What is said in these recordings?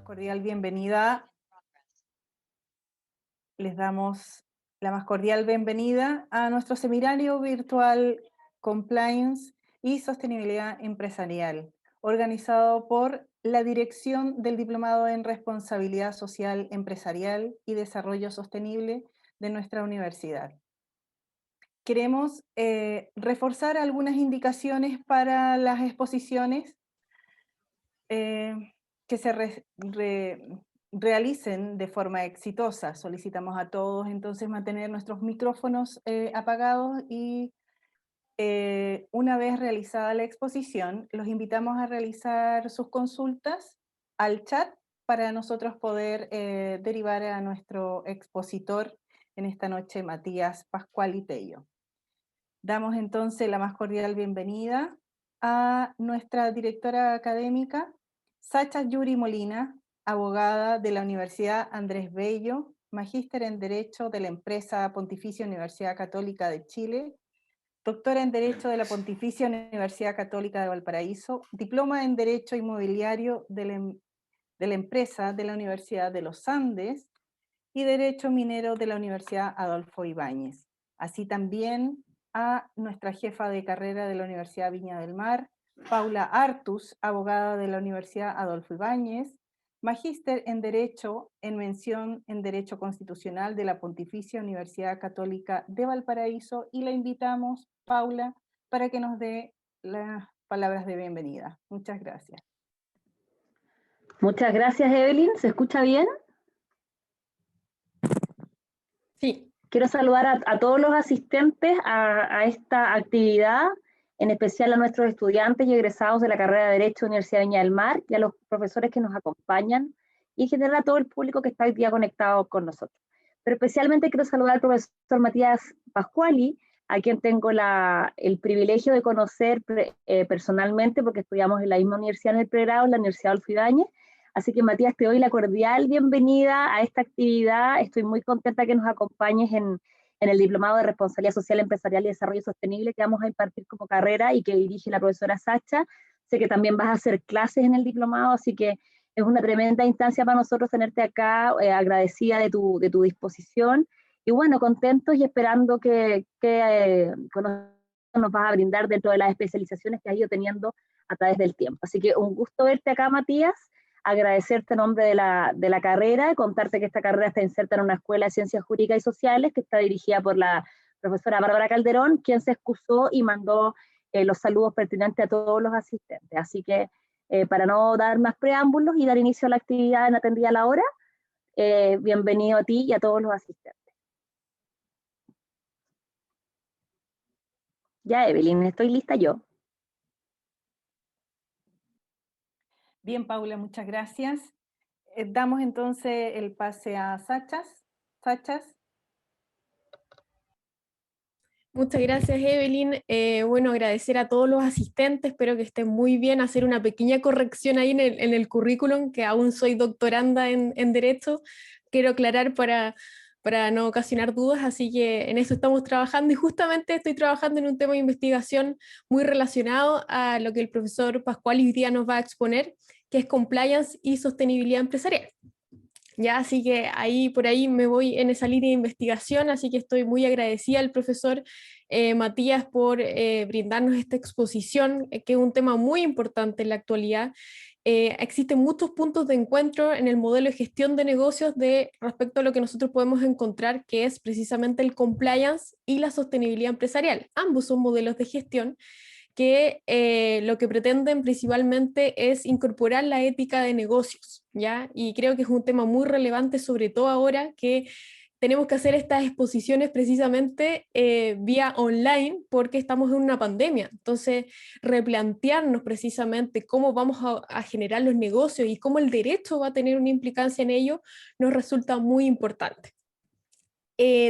cordial bienvenida. Les damos la más cordial bienvenida a nuestro seminario virtual Compliance y Sostenibilidad Empresarial, organizado por la Dirección del Diplomado en Responsabilidad Social Empresarial y Desarrollo Sostenible de nuestra universidad. Queremos reforzar algunas indicaciones para las exposiciones que se realicen de forma exitosa. Solicitamos a todos entonces mantener nuestros micrófonos apagados y una vez realizada la exposición, los invitamos a realizar sus consultas al chat para nosotros poder derivar a nuestro expositor en esta noche, Matías Pascual Tello. Damos entonces la más cordial bienvenida a nuestra directora académica, Sacha Yuri Molina, abogada de la Universidad Andrés Bello, magíster en Derecho de la empresa Pontificia Universidad Católica de Chile, doctora en Derecho de la Pontificia Universidad Católica de Valparaíso, diploma en Derecho Inmobiliario de la empresa de la Universidad de los Andes y Derecho Minero de la Universidad Adolfo Ibáñez. Así también a nuestra jefa de carrera de la Universidad Viña del Mar, Paula Artus, abogada de la Universidad Adolfo Ibáñez, magíster en Derecho en mención en Derecho Constitucional de la Pontificia Universidad Católica de Valparaíso, y la invitamos, Paula, para que nos dé las palabras de bienvenida. Muchas gracias. Muchas gracias, Evelyn. ¿Se escucha bien? Sí. Quiero saludar a todos los asistentes a esta actividad, en especial a nuestros estudiantes y egresados de la carrera de Derecho de la Universidad de Viña del Mar, y a los profesores que nos acompañan, y en general a todo el público que está hoy día conectado con nosotros. Pero especialmente quiero saludar al profesor Matías Pascuali, a quien tengo el privilegio de conocer personalmente, porque estudiamos en la misma universidad en el pregrado, en la Universidad Adolfo Ibáñez. Así que, Matías, te doy la cordial bienvenida a esta actividad. Estoy muy contenta que nos acompañes en el Diplomado de Responsabilidad Social Empresarial y Desarrollo Sostenible que vamos a impartir como carrera y que dirige la profesora Sacha. Sé que también vas a hacer clases en el diplomado, así que es una tremenda instancia para nosotros tenerte acá, agradecida de tu disposición. Y bueno, contentos y esperando que nos vas a brindar dentro de las especializaciones que has ido teniendo a través del tiempo. Así que un gusto verte acá, Matías. Agradecerte en nombre de la carrera, contarte que esta carrera está inserta en una escuela de Ciencias Jurídicas y Sociales que está dirigida por la profesora Bárbara Calderón, quien se excusó y mandó los saludos pertinentes a todos los asistentes. Así que para no dar más preámbulos y dar inicio a la actividad en Atendida a la Hora, bienvenido a ti y a todos los asistentes. Ya, Evelyn, estoy lista yo. Bien, Paula, muchas gracias. Damos entonces el pase a Sachas. Muchas gracias, Evelyn. Bueno, agradecer a todos los asistentes, espero que estén muy bien, hacer una pequeña corrección ahí en el currículum, que aún soy doctoranda en Derecho, quiero aclarar para no ocasionar dudas, así que en eso estamos trabajando, y justamente estoy trabajando en un tema de investigación muy relacionado a lo que el profesor Pascual hoy día nos va a exponer, que es compliance y sostenibilidad empresarial. Ya, así que por ahí me voy en esa línea de investigación, así que estoy muy agradecida al profesor Matías por brindarnos esta exposición, que es un tema muy importante en la actualidad. Existen muchos puntos de encuentro en el modelo de gestión de negocios respecto a lo que nosotros podemos encontrar, que es precisamente el compliance y la sostenibilidad empresarial. Ambos son modelos de gestión que lo que pretenden principalmente es incorporar la ética de negocios, ¿ya? Y creo que es un tema muy relevante, sobre todo ahora que tenemos que hacer estas exposiciones precisamente vía online, porque estamos en una pandemia. Entonces, replantearnos precisamente cómo vamos a generar los negocios y cómo el derecho va a tener una implicancia en ello, nos resulta muy importante.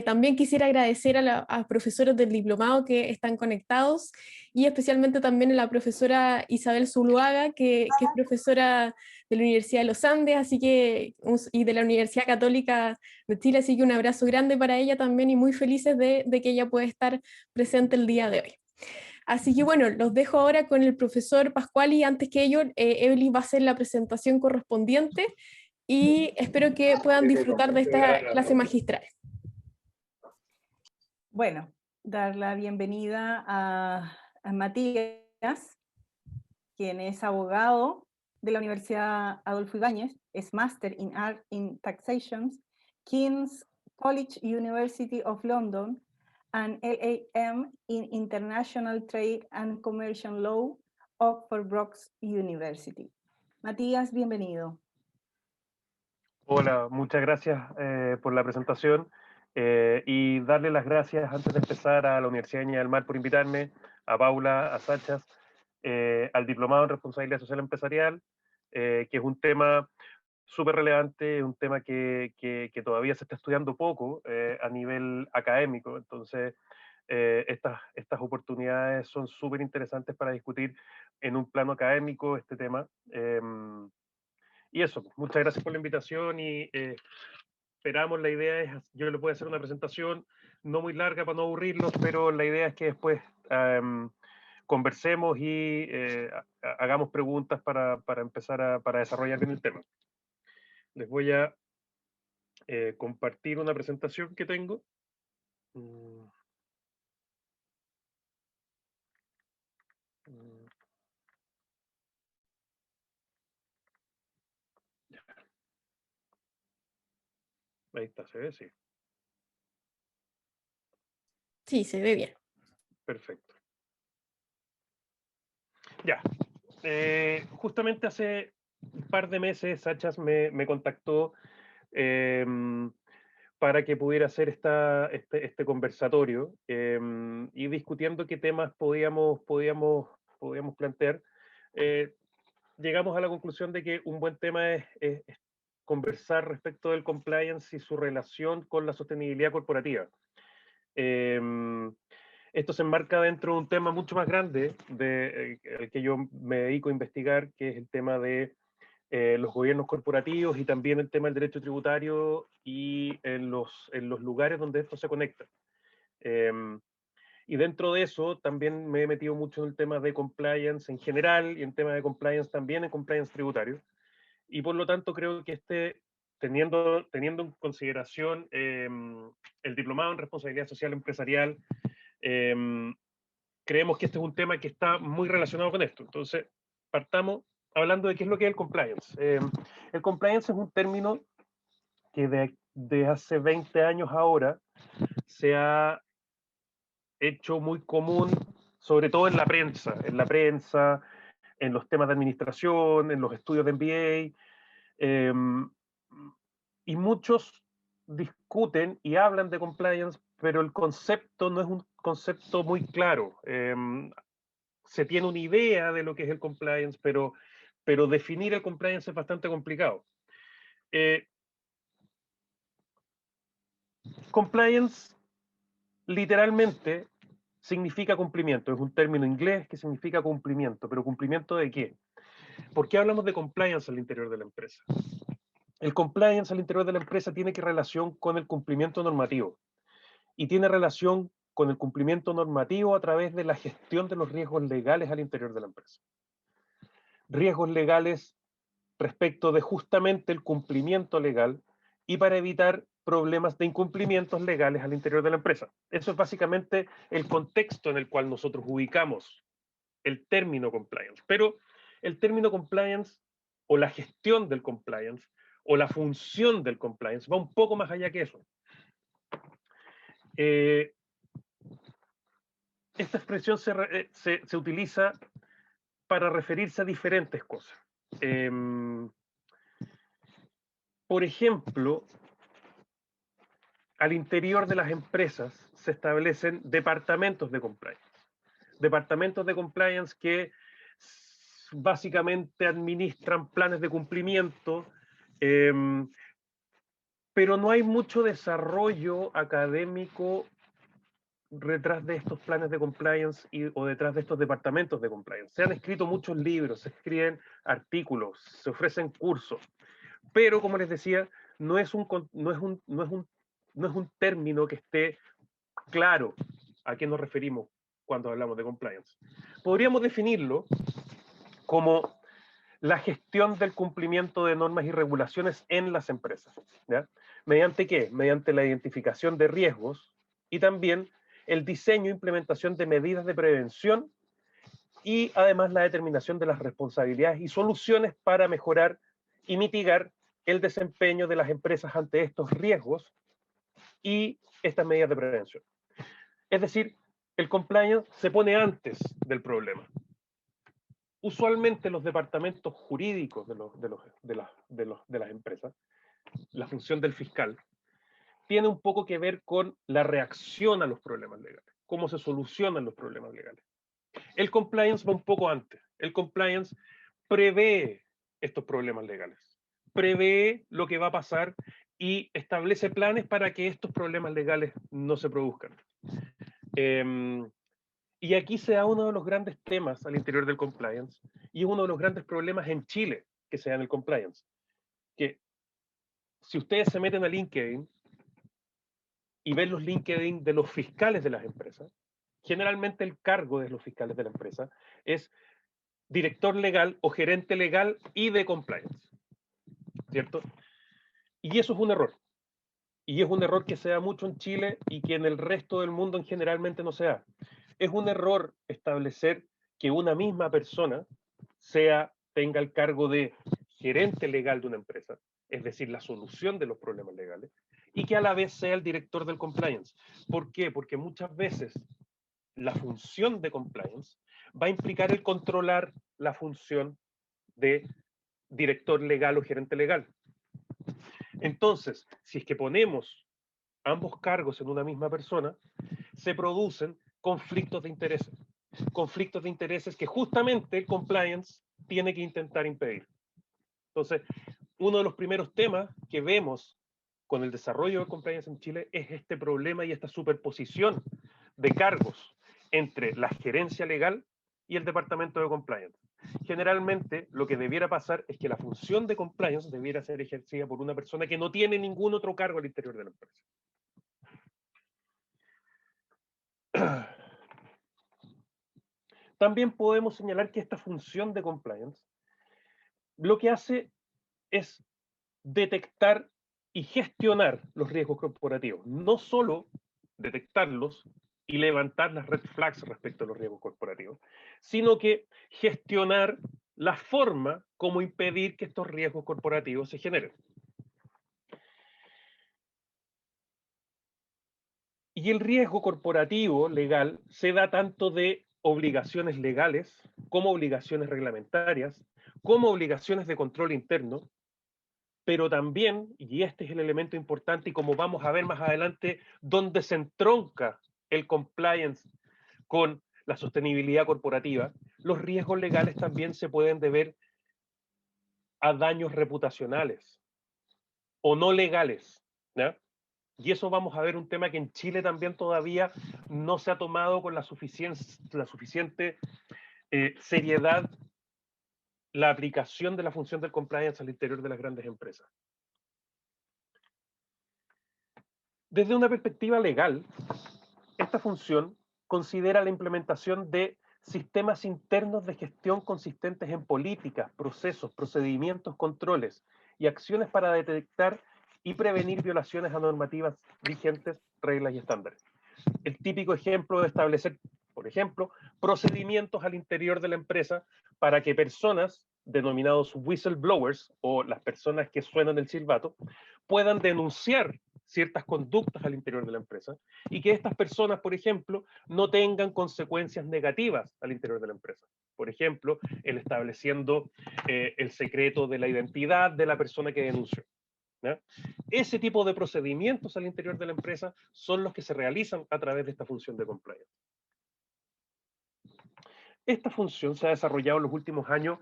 También quisiera agradecer a profesores del diplomado que están conectados, y especialmente también a la profesora Isabel Zuluaga, que es profesora de la Universidad de los Andes, y de la Universidad Católica de Chile, así que un abrazo grande para ella también, y muy felices de que ella pueda estar presente el día de hoy. Así que bueno, los dejo ahora con el profesor Pascual, y antes que ello, Evelyn va a hacer la presentación correspondiente, y espero que puedan disfrutar de esta clase magistral. Bueno, dar la bienvenida a Matías, quien es abogado de la Universidad Adolfo Ibáñez, es Master in Art in Taxation, King's College University of London, and LLM in International Trade and Commercial Law, Oxford Brookes University. Matías, bienvenido. Hola, muchas gracias por la presentación y darle las gracias antes de empezar a la Universidad de Viña del Mar por invitarme, a Paula, a Sachas, al Diplomado en Responsabilidad Social Empresarial, que es un tema súper relevante, un tema que todavía se está estudiando poco a nivel académico. Entonces, estas oportunidades son súper interesantes para discutir en un plano académico este tema. Y eso, muchas gracias por la invitación y esperamos, la idea es, yo le voy a hacer una presentación no muy larga para no aburrirlos, pero la idea es que después conversemos y hagamos preguntas para empezar para desarrollar bien el tema. Les voy a compartir una presentación que tengo. Ahí está, ¿se ve? Sí. Sí, se ve bien. Perfecto. Ya. Justamente hace un par de meses Sachas me contactó para que pudiera hacer este conversatorio y discutiendo qué temas podíamos plantear. Llegamos a la conclusión de que un buen tema es conversar respecto del compliance y su relación con la sostenibilidad corporativa. Esto se enmarca dentro de un tema mucho más grande al que yo me dedico a investigar, que es el tema de los gobiernos corporativos y también el tema del derecho tributario y en los lugares donde esto se conecta. Y dentro de eso también me he metido mucho en el tema de compliance en general y en tema de compliance también en compliance tributario. Y por lo tanto creo que teniendo en consideración el diplomado en responsabilidad social empresarial, creemos que este es un tema que está muy relacionado con esto. Entonces, partamos hablando de qué es lo que es el compliance. El compliance es un término que de hace 20 años ahora se ha hecho muy común, sobre todo en la prensa, en los temas de administración, en los estudios de MBA, y muchos discuten y hablan de compliance, pero el concepto no es un concepto muy claro. Se tiene una idea de lo que es el compliance, pero definir el compliance es bastante complicado. Compliance literalmente significa cumplimiento, es un término inglés que significa cumplimiento, pero ¿cumplimiento de qué? ¿Por qué hablamos de compliance al interior de la empresa? El compliance al interior de la empresa tiene que relación con el cumplimiento normativo y tiene relación con el cumplimiento normativo a través de la gestión de los riesgos legales al interior de la empresa. Riesgos legales respecto de justamente el cumplimiento legal y para evitar problemas de incumplimientos legales al interior de la empresa. Eso es básicamente el contexto en el cual nosotros ubicamos el término compliance. Pero el término compliance o la gestión del compliance o la función del compliance va un poco más allá que eso. Esta expresión se utiliza para referirse a diferentes cosas. Por ejemplo, al interior de las empresas se establecen departamentos de compliance. Departamentos de compliance que básicamente administran planes de cumplimiento, pero no hay mucho desarrollo académico detrás de estos planes de compliance o detrás de estos departamentos de compliance. Se han escrito muchos libros, se escriben artículos, se ofrecen cursos, pero como les decía, no es un término que esté claro a qué nos referimos cuando hablamos de compliance. Podríamos definirlo como la gestión del cumplimiento de normas y regulaciones en las empresas. ¿Ya? ¿Mediante qué? Mediante la identificación de riesgos y también el diseño e implementación de medidas de prevención y además la determinación de las responsabilidades y soluciones para mejorar y mitigar el desempeño de las empresas ante estos riesgos y estas medidas de prevención. Es decir, el compliance se pone antes del problema. Usualmente los departamentos jurídicos de las empresas, la función del fiscal, tiene un poco que ver con la reacción a los problemas legales, cómo se solucionan los problemas legales. El compliance va un poco antes. El compliance prevé estos problemas legales, prevé lo que va a pasar y establece planes para que estos problemas legales no se produzcan. Y aquí se da uno de los grandes temas al interior del compliance y es uno de los grandes problemas en Chile que se da en el compliance. Que si ustedes se meten a LinkedIn y ven los LinkedIn de los fiscales de las empresas, generalmente el cargo de los fiscales de la empresa es director legal o gerente legal y de compliance, ¿cierto? Y eso es un error. Y es un error que se da mucho en Chile y que en el resto del mundo generalmente no se da. Es un error establecer que una misma persona tenga el cargo de gerente legal de una empresa, es decir, la solución de los problemas legales, y que a la vez sea el director del compliance. ¿Por qué? Porque muchas veces la función de compliance va a implicar el controlar la función de director legal o gerente legal. Entonces, si es que ponemos ambos cargos en una misma persona, se producen conflictos de intereses. Conflictos de intereses que justamente el compliance tiene que intentar impedir. Entonces, uno de los primeros temas que vemos con el desarrollo del compliance en Chile es este problema y esta superposición de cargos entre la gerencia legal y el departamento de compliance. Generalmente, lo que debiera pasar es que la función de compliance debiera ser ejercida por una persona que no tiene ningún otro cargo al interior de la empresa. También podemos señalar que esta función de compliance lo que hace es detectar y gestionar los riesgos corporativos, no solo detectarlos y levantar las red flags respecto a los riesgos corporativos, sino que gestionar la forma como impedir que estos riesgos corporativos se generen. Y el riesgo corporativo legal se da tanto de obligaciones legales, como obligaciones reglamentarias, como obligaciones de control interno, pero también, y este es el elemento importante y como vamos a ver más adelante, donde se entronca el compliance con la sostenibilidad corporativa, los riesgos legales también se pueden deber a daños reputacionales o no legales, ¿ya? Y eso vamos a ver un tema que en Chile también todavía no se ha tomado con la suficiente seriedad la aplicación de la función del compliance al interior de las grandes empresas. Desde una perspectiva legal, esta función considera la implementación de sistemas internos de gestión consistentes en políticas, procesos, procedimientos, controles y acciones para detectar y prevenir violaciones a normativas vigentes, reglas y estándares. El típico ejemplo de establecer, por ejemplo, procedimientos al interior de la empresa para que personas denominados whistleblowers o las personas que suenan el silbato puedan denunciar ciertas conductas al interior de la empresa y que estas personas, por ejemplo, no tengan consecuencias negativas al interior de la empresa. Por ejemplo, el estableciendo el secreto de la identidad de la persona que denunció. ¿Ya? Ese tipo de procedimientos al interior de la empresa son los que se realizan a través de esta función de compliance. Esta función se ha desarrollado en los últimos años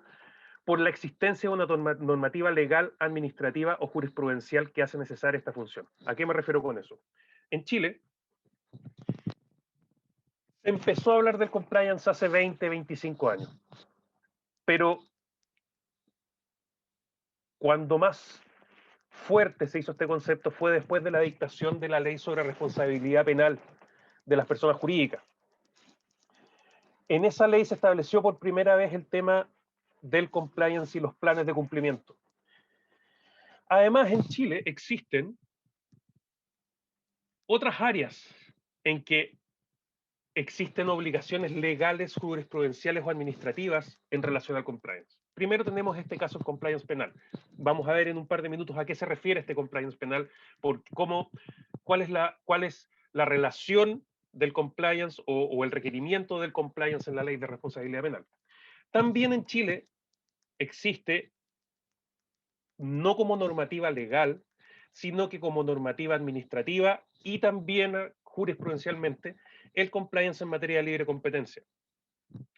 por la existencia de una normativa legal, administrativa o jurisprudencial que hace necesaria esta función. ¿A qué me refiero con eso? En Chile, se empezó a hablar del compliance hace 20, 25 años, pero cuando más fuerte se hizo este concepto fue después de la dictación de la ley sobre responsabilidad penal de las personas jurídicas. En esa ley se estableció por primera vez el tema del compliance y los planes de cumplimiento. Además, en Chile existen otras áreas en que existen obligaciones legales, jurisprudenciales o administrativas en relación al compliance. Primero tenemos este caso de compliance penal. Vamos a ver en un par de minutos a qué se refiere este compliance penal, cuál es la relación del compliance o el requerimiento del compliance en la ley de responsabilidad penal. También en Chile existe, no como normativa legal, sino que como normativa administrativa y también jurisprudencialmente, el compliance en materia de libre competencia.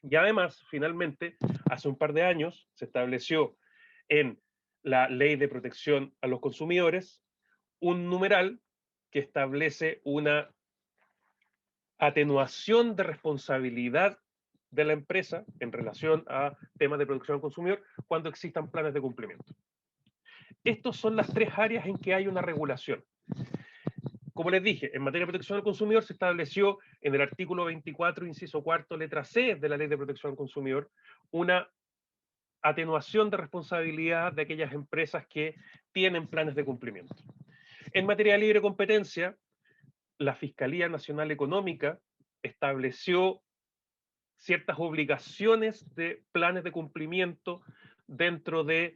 Y además, finalmente, hace un par de años se estableció en la Ley de Protección a los Consumidores un numeral que establece una atenuación de responsabilidad de la empresa en relación a temas de protección al consumidor cuando existan planes de cumplimiento. Estas son las tres áreas en que hay una regulación. Como les dije, en materia de protección al consumidor se estableció en el artículo 24, inciso cuarto, letra C de la Ley de Protección al Consumidor, una atenuación de responsabilidad de aquellas empresas que tienen planes de cumplimiento. En materia de libre competencia, la Fiscalía Nacional Económica estableció ciertas obligaciones de planes de cumplimiento dentro de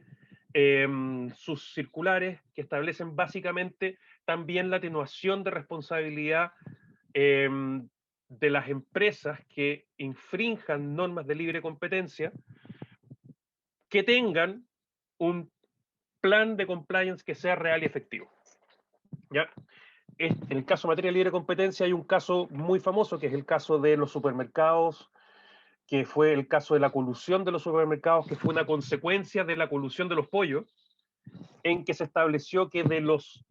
sus circulares que establecen básicamente también la atenuación de responsabilidad de las empresas que infrinjan normas de libre competencia, que tengan un plan de compliance que sea real y efectivo. ¿Ya? En el caso de materia de libre competencia hay un caso muy famoso, que es el caso de los supermercados, que fue el caso de la colusión de los supermercados, que fue una consecuencia de la colusión de los pollos, en que se estableció que de los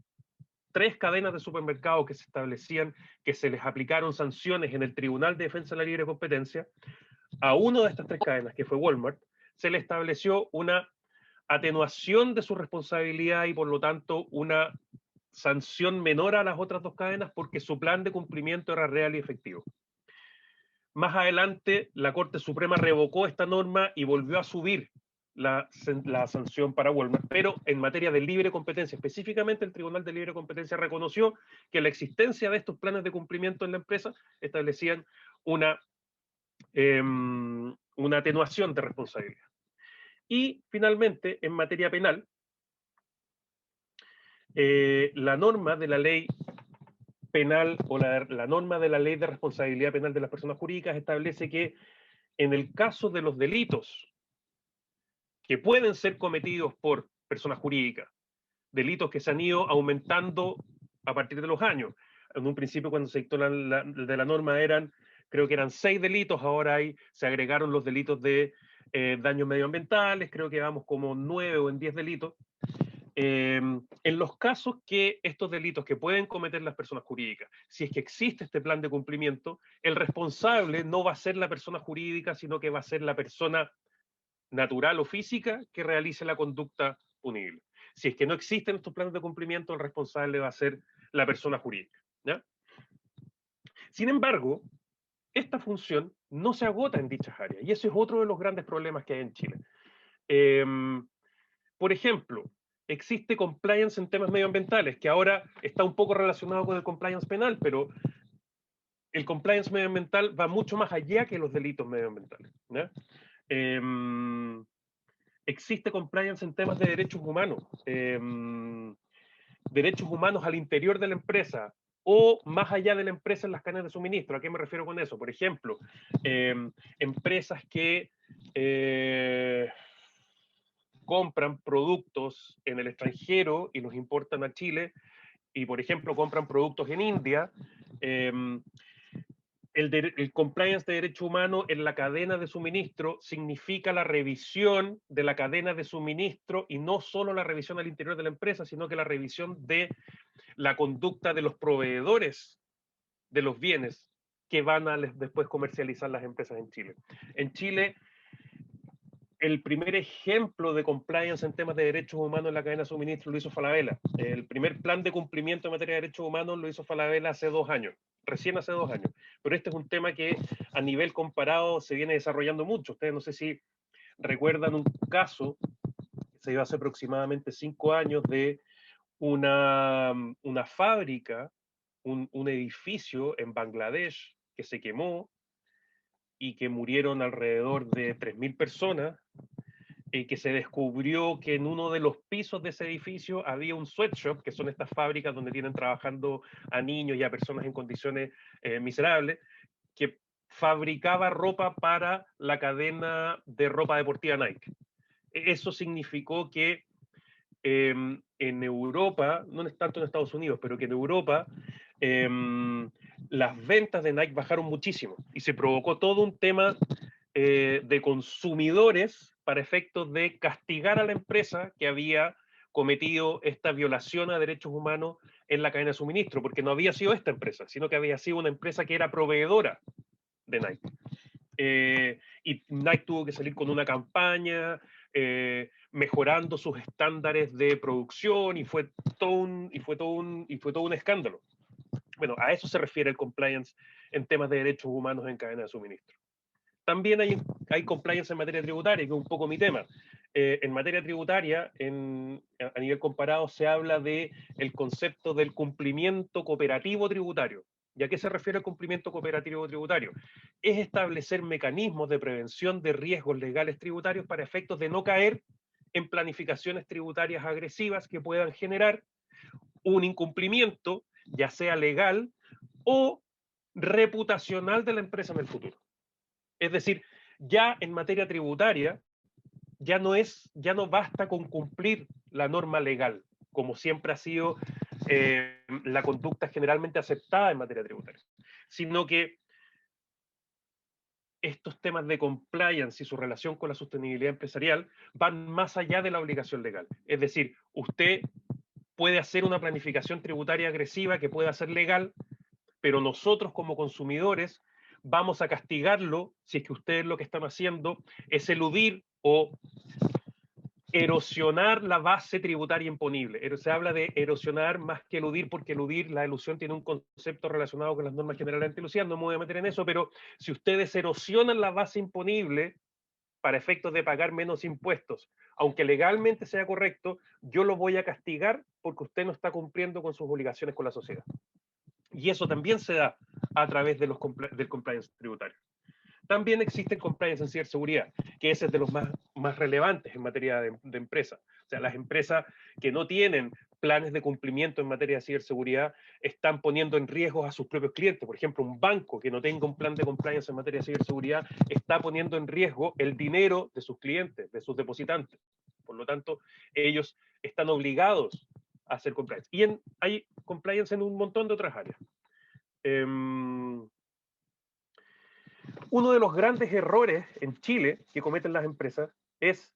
3 cadenas de supermercados que se establecían que se les aplicaron sanciones en el Tribunal de Defensa de la Libre Competencia, a una de estas 3 cadenas, que fue Walmart, se le estableció una atenuación de su responsabilidad y por lo tanto una sanción menor a las otras 2 cadenas porque su plan de cumplimiento era real y efectivo. Más adelante, la Corte Suprema revocó esta norma y volvió a subir la sanción para Walmart, pero en materia de libre competencia, específicamente el Tribunal de Libre Competencia reconoció que la existencia de estos planes de cumplimiento en la empresa establecían una atenuación de responsabilidad. Y finalmente, en materia penal, la norma de la ley penal o la norma de la ley de responsabilidad penal de las personas jurídicas establece que en el caso de los delitos que pueden ser cometidos por personas jurídicas, delitos que se han ido aumentando a partir de los años. En un principio, cuando se dictó de la norma, creo que eran 6 delitos, ahora se agregaron los delitos de daños medioambientales, creo que vamos como 9 o en 10 delitos. En los casos que estos delitos que pueden cometer las personas jurídicas, si es que existe este plan de cumplimiento, el responsable no va a ser la persona jurídica, sino que va a ser la persona natural o física que realice la conducta punible. Si es que no existen estos planes de cumplimiento, el responsable va a ser la persona jurídica, ¿ya? Sin embargo, esta función no se agota en dichas áreas, y ese es otro de los grandes problemas que hay en Chile. Por ejemplo, existe compliance en temas medioambientales, que ahora está un poco relacionado con el compliance penal, pero el compliance medioambiental va mucho más allá que los delitos medioambientales, ¿ya? Existe compliance en temas de derechos humanos, derechos humanos al interior de la empresa o más allá de la empresa en las cadenas de suministro. ¿A qué me refiero con eso? Por ejemplo, empresas que compran productos en el extranjero y los importan a Chile y, por ejemplo, compran productos en India. El compliance de derecho humano en la cadena de suministro significa la revisión de la cadena de suministro y no solo la revisión al interior de la empresa, sino que la revisión de la conducta de los proveedores de los bienes que van a después comercializar las empresas en Chile. En Chile, el primer ejemplo de compliance en temas de derechos humanos en la cadena de suministro lo hizo Falabella. El primer plan de cumplimiento en materia de derechos humanos lo hizo Falabella hace 2 años. Recién hace 2 años, pero este es un tema que a nivel comparado se viene desarrollando mucho. Ustedes no sé si recuerdan un caso que se dio hace aproximadamente 5 años de una fábrica, un edificio en Bangladesh que se quemó y que murieron alrededor de 3.000 personas, que se descubrió que en uno de los pisos de ese edificio había un sweatshop, que son estas fábricas donde tienen trabajando a niños y a personas en condiciones miserables, que fabricaba ropa para la cadena de ropa deportiva Nike. Eso significó que en Europa, no es tanto en Estados Unidos, pero que en Europa las ventas de Nike bajaron muchísimo y se provocó todo un tema de consumidores para efectos de castigar a la empresa que había cometido esta violación a derechos humanos en la cadena de suministro, porque no había sido esta empresa, sino que había sido una empresa que era proveedora de Nike. Y Nike tuvo que salir con una campaña mejorando sus estándares de producción y fue todo un escándalo. Bueno, a eso se refiere el compliance en temas de derechos humanos en cadena de suministro. También hay compliance en materia tributaria, que es un poco mi tema. En materia tributaria, a nivel comparado, se habla de el concepto del cumplimiento cooperativo tributario. ¿Y a qué se refiere el cumplimiento cooperativo tributario? Es establecer mecanismos de prevención de riesgos legales tributarios para efectos de no caer en planificaciones tributarias agresivas que puedan generar un incumplimiento, ya sea legal o reputacional de la empresa en el futuro. Es decir, ya en materia tributaria, ya no basta con cumplir la norma legal, como siempre ha sido la conducta generalmente aceptada en materia tributaria, sino que estos temas de compliance y su relación con la sostenibilidad empresarial van más allá de la obligación legal. Es decir, usted puede hacer una planificación tributaria agresiva que pueda ser legal, pero nosotros como consumidores vamos a castigarlo si es que ustedes lo que están haciendo es eludir o erosionar la base tributaria imponible. Se habla de erosionar más que eludir, porque eludir, la elusión tiene un concepto relacionado con las normas generales anti-elusión, no me voy a meter en eso, pero si ustedes erosionan la base imponible para efectos de pagar menos impuestos, aunque legalmente sea correcto, yo lo voy a castigar porque usted no está cumpliendo con sus obligaciones con la sociedad. Y eso también se da a través de del compliance tributario. También existe el compliance en ciberseguridad, que ese es de los más relevantes en materia de empresas. O sea, las empresas que no tienen planes de cumplimiento en materia de ciberseguridad están poniendo en riesgo a sus propios clientes. Por ejemplo, un banco que no tenga un plan de compliance en materia de ciberseguridad está poniendo en riesgo el dinero de sus clientes, de sus depositantes. Por lo tanto, ellos están obligados a hacer compliance. Y hay compliance en un montón de otras áreas. Uno de los grandes errores en Chile que cometen las empresas es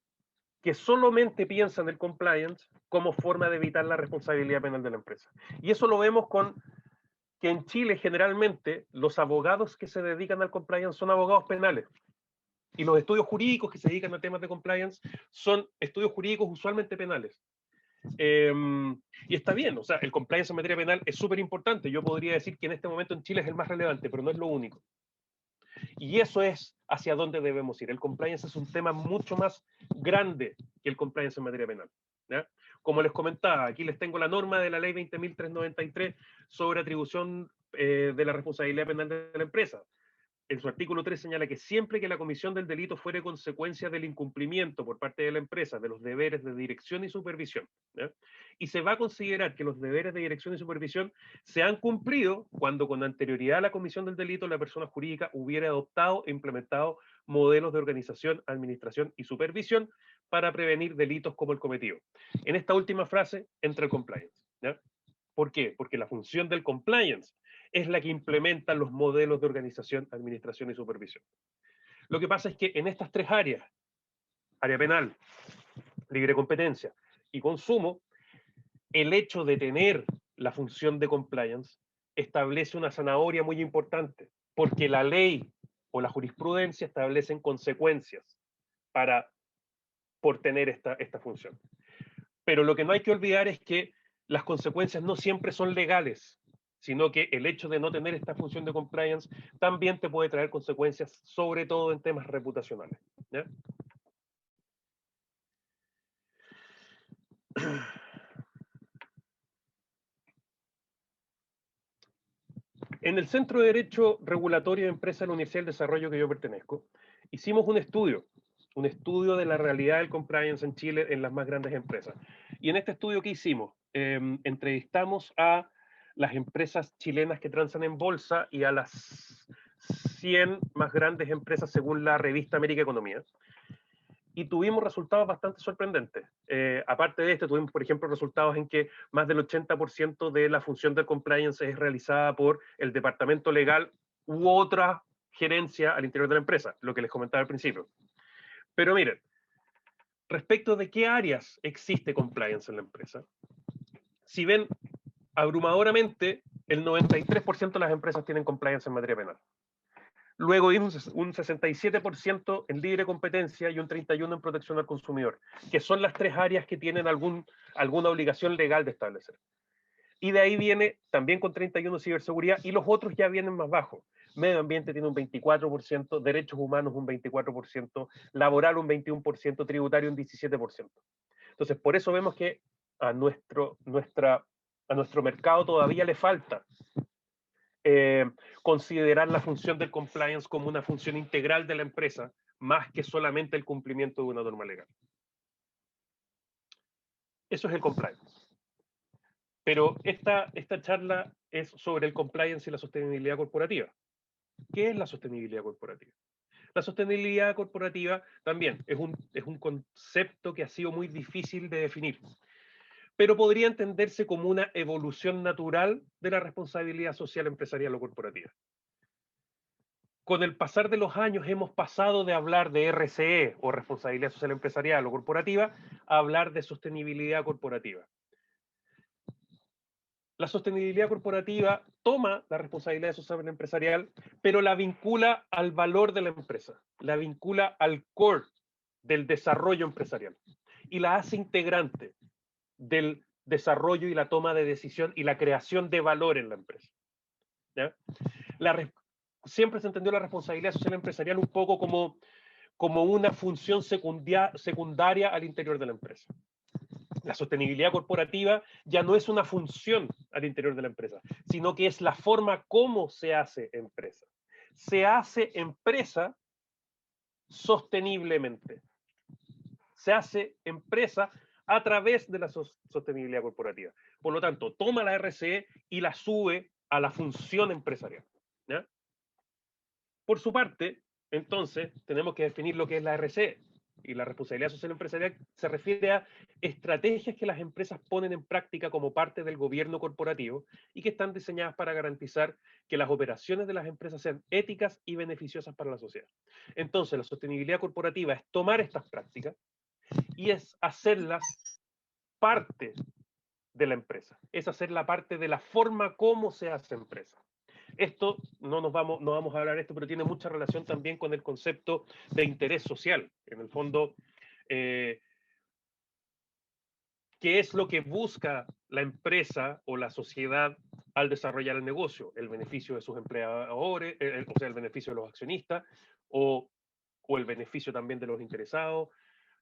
que solamente piensan el compliance como forma de evitar la responsabilidad penal de la empresa. Y eso lo vemos con que en Chile generalmente los abogados que se dedican al compliance son abogados penales. Y los estudios jurídicos que se dedican a temas de compliance son estudios jurídicos usualmente penales. Y está bien, o sea, el compliance en materia penal es súper importante. Yo podría decir que en este momento en Chile es el más relevante, pero no es lo único. Y eso es hacia dónde debemos ir. El compliance es un tema mucho más grande que el compliance en materia penal, ¿ya? Como les comentaba, aquí les tengo la norma de la ley 20.393 sobre atribución de la responsabilidad penal de la empresa. En su artículo 3 señala que siempre que la comisión del delito fuere consecuencia del incumplimiento por parte de la empresa de los deberes de dirección y supervisión, ¿ya? Y se va a considerar que los deberes de dirección y supervisión se han cumplido cuando con anterioridad a la comisión del delito la persona jurídica hubiera adoptado e implementado modelos de organización, administración y supervisión para prevenir delitos como el cometido. En esta última frase entra el compliance, ¿ya? ¿Por qué? Porque la función del compliance es la que implementa los modelos de organización, administración y supervisión. Lo que pasa es que en estas tres áreas, área penal, libre competencia y consumo, el hecho de tener la función de compliance establece una zanahoria muy importante, porque la ley o la jurisprudencia establecen consecuencias por tener esta función. Pero lo que no hay que olvidar es que las consecuencias no siempre son legales, sino que el hecho de no tener esta función de compliance también te puede traer consecuencias, sobre todo en temas reputacionales, ¿ya? En el Centro de Derecho Regulatorio de Empresas de la Universidad del Desarrollo que yo pertenezco, hicimos un estudio de la realidad del compliance en Chile en las más grandes empresas. Y en este estudio, ¿qué hicimos? Entrevistamos a las empresas chilenas que transan en bolsa y a las 100 más grandes empresas según la revista América Economía. Y tuvimos resultados bastante sorprendentes. Aparte de esto, tuvimos, por ejemplo, resultados en que más del 80% de la función de compliance es realizada por el departamento legal u otra gerencia al interior de la empresa, lo que les comentaba al principio. Pero miren, respecto de qué áreas existe compliance en la empresa, si ven, abrumadoramente, el 93% de las empresas tienen compliance en materia penal. Luego hay un 67% en libre competencia y un 31% en protección al consumidor, que son las tres áreas que tienen alguna obligación legal de establecer. Y de ahí viene también con 31% ciberseguridad, y los otros ya vienen más bajos. Medio ambiente tiene un 24%, derechos humanos un 24%, laboral un 21%, tributario un 17%. Entonces, por eso vemos que a nuestro mercado todavía le falta considerar la función del compliance como una función integral de la empresa, más que solamente el cumplimiento de una norma legal. Eso es el compliance. Pero esta charla es sobre el compliance y la sostenibilidad corporativa. ¿Qué es la sostenibilidad corporativa? La sostenibilidad corporativa también es un concepto que ha sido muy difícil de definir, pero podría entenderse como una evolución natural de la responsabilidad social empresarial o corporativa. Con el pasar de los años hemos pasado de hablar de RSE o responsabilidad social empresarial o corporativa a hablar de sostenibilidad corporativa. La sostenibilidad corporativa toma la responsabilidad social empresarial, pero la vincula al valor de la empresa, la vincula al core del desarrollo empresarial y la hace integrante del desarrollo y la toma de decisión y la creación de valor en la empresa. ¿Ya? Siempre se entendió la responsabilidad social empresarial un poco como una función secundaria al interior de la empresa. La sostenibilidad corporativa ya no es una función al interior de la empresa, sino que es la forma como se hace empresa. Se hace empresa sosteniblemente. Se hace empresa a través de la sostenibilidad corporativa. Por lo tanto, toma la RSE y la sube a la función empresarial. ¿Ya? Por su parte, entonces, tenemos que definir lo que es la RSE. Y la responsabilidad social empresarial se refiere a estrategias que las empresas ponen en práctica como parte del gobierno corporativo y que están diseñadas para garantizar que las operaciones de las empresas sean éticas y beneficiosas para la sociedad. Entonces, la sostenibilidad corporativa es tomar estas prácticas y es hacerlas parte de la empresa. Es hacer la parte de la forma como se hace empresa. Esto, no vamos a hablar de esto, pero tiene mucha relación también con el concepto de interés social. En el fondo, ¿qué es lo que busca la empresa o la sociedad al desarrollar el negocio? El beneficio de sus empleadores, o sea, el beneficio de los accionistas, o el beneficio también de los interesados.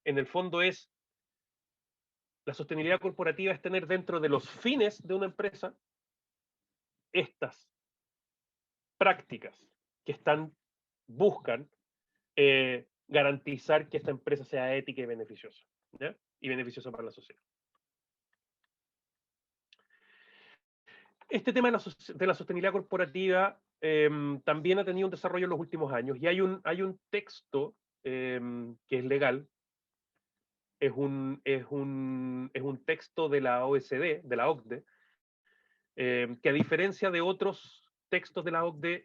En el fondo es, la sostenibilidad corporativa es tener dentro de los fines de una empresa estas prácticas que buscan garantizar que esta empresa sea ética y beneficiosa, ¿ya? Y beneficiosa para la sociedad. Este tema de la sostenibilidad corporativa también ha tenido un desarrollo en los últimos años y hay un texto que es legal, es un texto de la OECD, de la OCDE, que a diferencia de otros textos de la OCDE,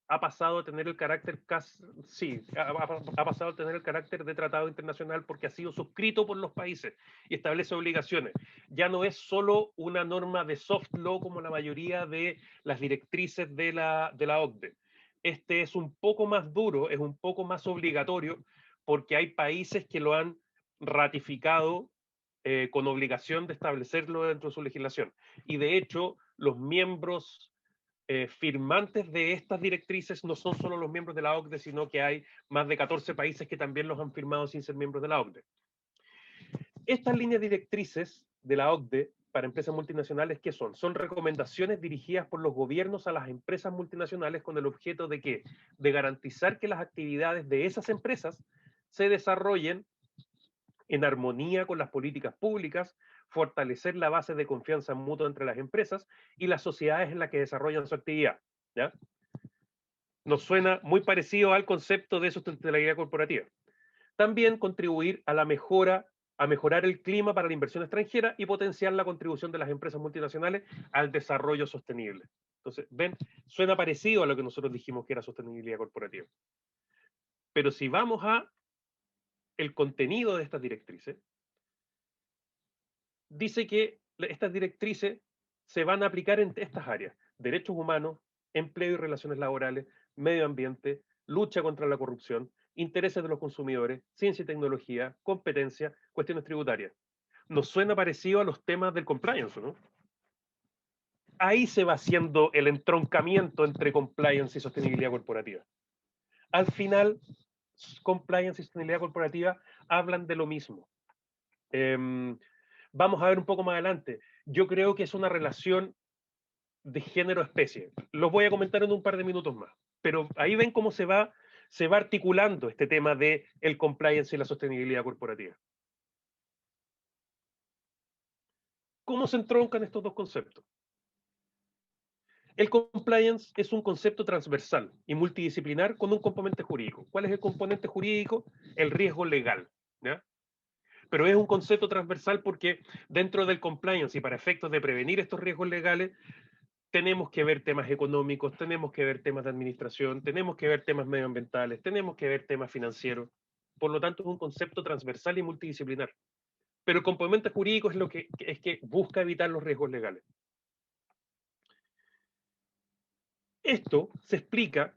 ha pasado a tener el carácter ha pasado a tener el carácter de tratado internacional porque ha sido suscrito por los países y establece obligaciones. Ya no es solo una norma de soft law como la mayoría de las directrices de la OCDE. Este es un poco más duro, es un poco más obligatorio porque hay países que lo han ratificado con obligación de establecerlo dentro de su legislación. Y de hecho, los miembros firmantes de estas directrices no son solo los miembros de la OCDE, sino que hay más de 14 países que también los han firmado sin ser miembros de la OCDE. Estas líneas directrices de la OCDE para empresas multinacionales, ¿qué son? Son recomendaciones dirigidas por los gobiernos a las empresas multinacionales con el objeto de ¿qué? De garantizar que las actividades de esas empresas se desarrollen en armonía con las políticas públicas, fortalecer la base de confianza mutua entre las empresas y las sociedades en las que desarrollan su actividad, ¿ya? Nos suena muy parecido al concepto de sustentabilidad corporativa. También contribuir a mejorar el clima para la inversión extranjera y potenciar la contribución de las empresas multinacionales al desarrollo sostenible. Entonces, ven, suena parecido a lo que nosotros dijimos que era sostenibilidad corporativa. Pero si vamos a el contenido de estas directrices, dice que estas directrices se van a aplicar en estas áreas: derechos humanos, empleo y relaciones laborales, medio ambiente, lucha contra la corrupción, intereses de los consumidores, ciencia y tecnología, competencia, cuestiones tributarias. Nos suena parecido a los temas del compliance, ¿no? Ahí se va haciendo el entroncamiento entre compliance y sostenibilidad corporativa. Al final, compliance y sostenibilidad corporativa hablan de lo mismo. Vamos a ver un poco más adelante. Yo creo que es una relación de género-especie. Los voy a comentar en un par de minutos más. Pero ahí ven cómo se va articulando este tema de el compliance y la sostenibilidad corporativa. ¿Cómo se entroncan estos dos conceptos? El compliance es un concepto transversal y multidisciplinar con un componente jurídico. ¿Cuál es el componente jurídico? El riesgo legal, ¿ya? Pero es un concepto transversal porque dentro del compliance y para efectos de prevenir estos riesgos legales, tenemos que ver temas económicos, tenemos que ver temas de administración, tenemos que ver temas medioambientales, tenemos que ver temas financieros. Por lo tanto, es un concepto transversal y multidisciplinar. Pero el componente jurídico es lo que busca evitar los riesgos legales. Esto se explica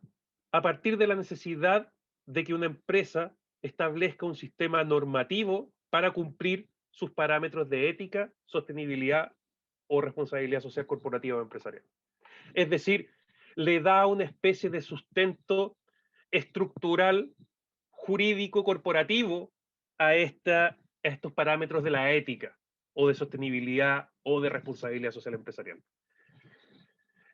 a partir de la necesidad de que una empresa establezca un sistema normativo para cumplir sus parámetros de ética, sostenibilidad o responsabilidad social corporativa o empresarial. Es decir, le da una especie de sustento estructural, jurídico, corporativo a estos parámetros de la ética o de sostenibilidad o de responsabilidad social empresarial.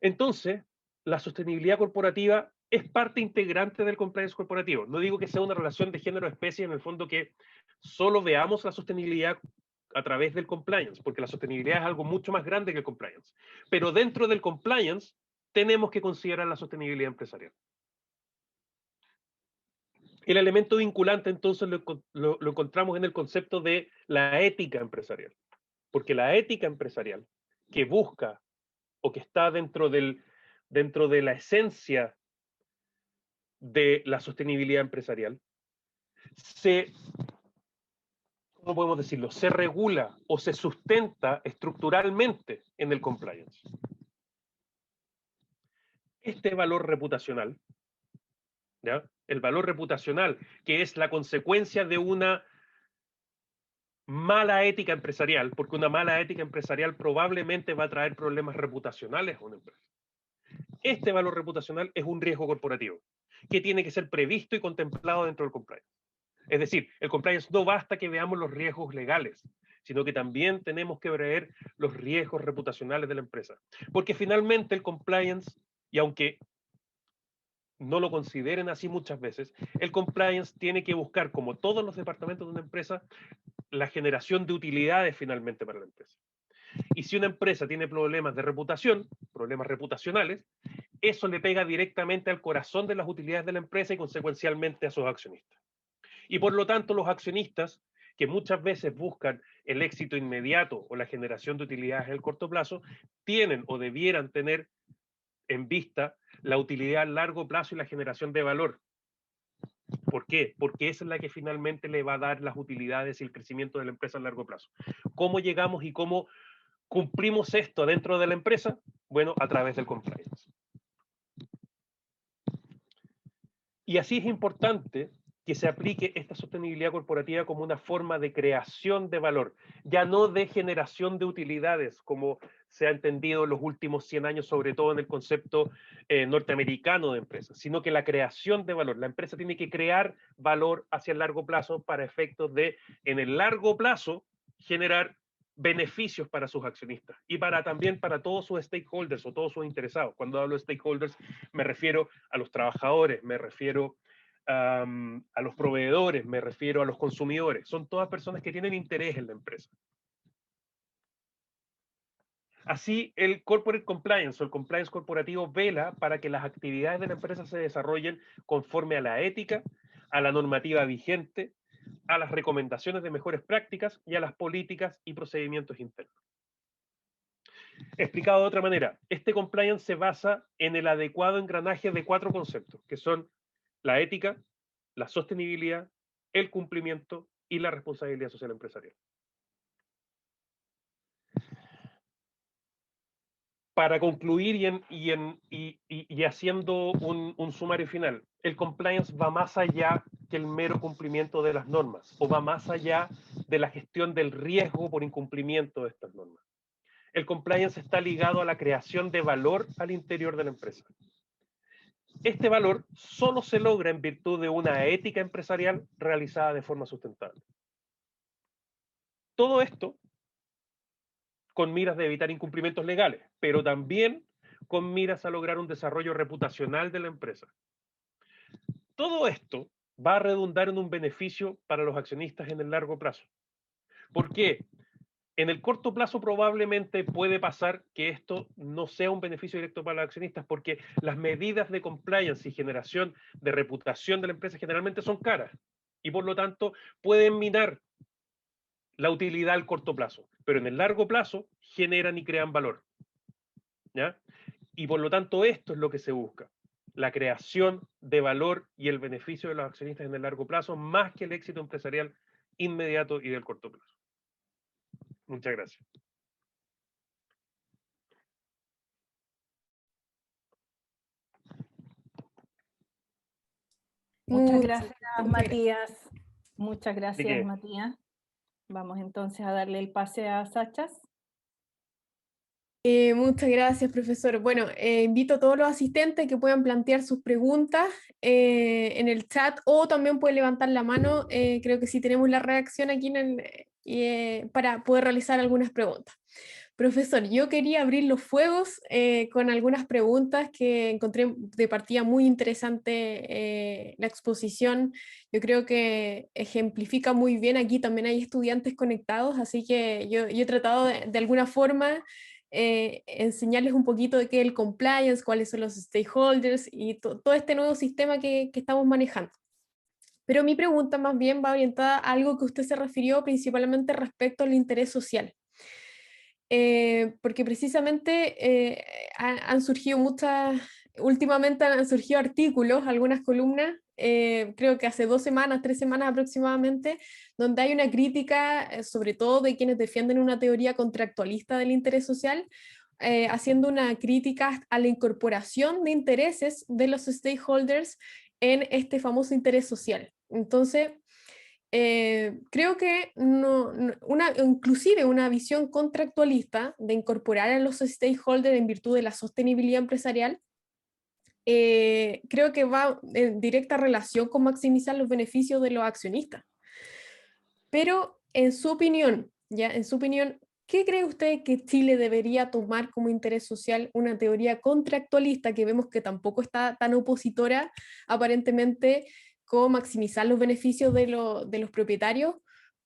Entonces, la sostenibilidad corporativa es parte integrante del compliance corporativo. No digo que sea una relación de género-especie, en el fondo que solo veamos la sostenibilidad a través del compliance, porque la sostenibilidad es algo mucho más grande que el compliance. Pero dentro del compliance tenemos que considerar la sostenibilidad empresarial. El elemento vinculante entonces lo encontramos en el concepto de la ética empresarial, porque la ética empresarial que busca o que está dentro de la esencia de la sostenibilidad empresarial, ¿cómo podemos decirlo? Se regula o se sustenta estructuralmente en el compliance. Este valor reputacional, ¿ya? El valor reputacional, que es la consecuencia de una mala ética empresarial, porque una mala ética empresarial probablemente va a traer problemas reputacionales a una empresa. Este valor reputacional es un riesgo corporativo que tiene que ser previsto y contemplado dentro del compliance. Es decir, el compliance no basta que veamos los riesgos legales, sino que también tenemos que prever los riesgos reputacionales de la empresa. Porque finalmente el compliance, y aunque no lo consideren así muchas veces, el compliance tiene que buscar, como todos los departamentos de una empresa, la generación de utilidades finalmente para la empresa. Y si una empresa tiene problemas de reputación, problemas reputacionales, eso le pega directamente al corazón de las utilidades de la empresa y consecuencialmente a sus accionistas. Y por lo tanto, los accionistas, que muchas veces buscan el éxito inmediato o la generación de utilidades en el corto plazo, tienen o debieran tener en vista la utilidad a largo plazo y la generación de valor. ¿Por qué? Porque esa es la que finalmente le va a dar las utilidades y el crecimiento de la empresa a largo plazo. ¿Cómo llegamos y cómo cumplimos esto dentro de la empresa? Bueno, a través del compliance. Y así es importante que se aplique esta sostenibilidad corporativa como una forma de creación de valor, ya no de generación de utilidades, como se ha entendido en los últimos 100 años, sobre todo en el concepto norteamericano de empresas, sino que la creación de valor. La empresa tiene que crear valor hacia el largo plazo para efectos de, en el largo plazo, generar beneficios para sus accionistas y también para todos sus stakeholders o todos sus interesados. Cuando hablo de stakeholders me refiero a los trabajadores, me refiero a los proveedores, me refiero a los consumidores. Son todas personas que tienen interés en la empresa. Así, el corporate compliance o el compliance corporativo vela para que las actividades de la empresa se desarrollen conforme a la ética, a la normativa vigente, a las recomendaciones de mejores prácticas y a las políticas y procedimientos internos. Explicado de otra manera, este compliance se basa en el adecuado engranaje de 4 conceptos, que son la ética, la sostenibilidad, el cumplimiento y la responsabilidad social empresarial. Para concluir y haciendo un sumario final, el compliance va más allá que el mero cumplimiento de las normas, o va más allá de la gestión del riesgo por incumplimiento de estas normas. El compliance está ligado a la creación de valor al interior de la empresa. Este valor solo se logra en virtud de una ética empresarial realizada de forma sustentable. Todo esto con miras de evitar incumplimientos legales, pero también con miras a lograr un desarrollo reputacional de la empresa. Todo esto va a redundar en un beneficio para los accionistas en el largo plazo. ¿Por qué? En el corto plazo probablemente puede pasar que esto no sea un beneficio directo para los accionistas porque las medidas de compliance y generación de reputación de la empresa generalmente son caras y por lo tanto pueden minar la utilidad al corto plazo, pero en el largo plazo generan y crean valor, ¿ya? Y por lo tanto esto es lo que se busca, la creación de valor y el beneficio de los accionistas en el largo plazo, más que el éxito empresarial inmediato y del corto plazo. Muchas gracias. Muchas gracias, Matías. Matías. Muchas gracias, Matías. Vamos entonces a darle el pase a Sachas. Muchas gracias, profesor. Bueno, invito a todos los asistentes que puedan plantear sus preguntas en el chat o también pueden levantar la mano. Creo que sí tenemos la reacción aquí para poder realizar algunas preguntas. Profesor, yo quería abrir los fuegos con algunas preguntas que encontré de partida muy interesante la exposición. Yo creo que ejemplifica muy bien, aquí también hay estudiantes conectados, así que yo he tratado de alguna forma enseñarles un poquito de qué es el compliance, cuáles son los stakeholders y todo este nuevo sistema que estamos manejando. Pero mi pregunta más bien va orientada a algo que usted se refirió principalmente respecto al interés social. Porque precisamente han surgido últimamente han surgido artículos, algunas columnas, creo que hace 2 semanas, 3 semanas aproximadamente, donde hay una crítica, sobre todo de quienes defienden una teoría contractualista del interés social, haciendo una crítica a la incorporación de intereses de los stakeholders en este famoso interés social. Entonces, creo que inclusive una visión contractualista de incorporar a los stakeholders en virtud de la sostenibilidad empresarial, creo que va en directa relación con maximizar los beneficios de los accionistas. Pero en su opinión, ¿qué cree usted que Chile debería tomar como interés social? Una teoría contractualista que vemos que tampoco está tan opositora aparentemente como maximizar los beneficios de los propietarios,